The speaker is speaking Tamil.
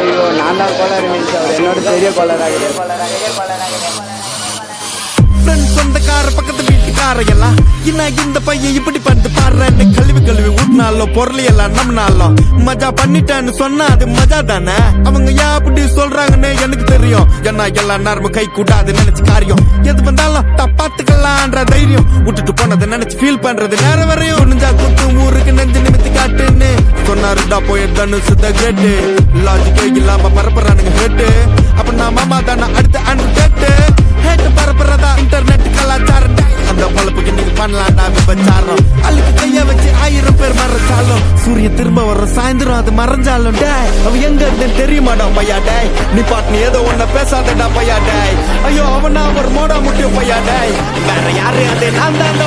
ஐயோ நான் தான் கோளாறு மீன்ஸ் அவர் என்னோட பெரிய கோளாறாக சொந்தக்கார பக்கத்து வீட்டுக்கார எல்லாம் இந்த பையன் இப்படி பண்ணி பாடுறேன்னு கழுவி ஊட்டினாலும் பொருள் எல்லாம் நம்மனாலும் மஜா பண்ணிட்டேன்னு சொன்னா அது மஜா தானே. அவங்க ஏன் அப்படி சொல்றாங்கன்னு எனக்கு தெரியும். ஏன்னா எல்லா நேரமும் கை கூட்டாது நினைச்சு காரியம் எது வந்தாலும் பாத்துக்கலான்ற தைரியம் விட்டுட்டு போனதை நினைச்சு ஃபீல் பண்றது நேரம் வரையும் நெஞ்சா குத்து ஊருக்கு நெஞ்சு நிமித்தி காட்டுன்னு சொன்னாருடா போய் தனுசு த கேட்டு லாஜிக்கே இல்லாம பரப்புறானுங்க ஹேட்டு. அப்ப நான் மாமா தானே அடுத்த அன்பு கேட்டு ஹேட்டு பரப்புறதா இன்டர்நெட் கலாச்சாரம். அந்த பொழப்புக்கு நீங்க பண்ணலாம்டா விபச்சாரம். அழுக்கு கைய வச்சு 1000 பேர் மறைச்சாலும் சூரியன் திரும்ப வர சாயந்தரம் அது மறைஞ்சாலும் டேய் அவ எங்க இருந்து தெரியுமாடா பையா டேய். நீ பாட்டு நீ ஏதோ ஒன்ன பேசாதடா பையா டேய். ஐயோ அவனா ஒரு மோடா முட்டிய பையா டேய். வேற யாரு அது நான் தான்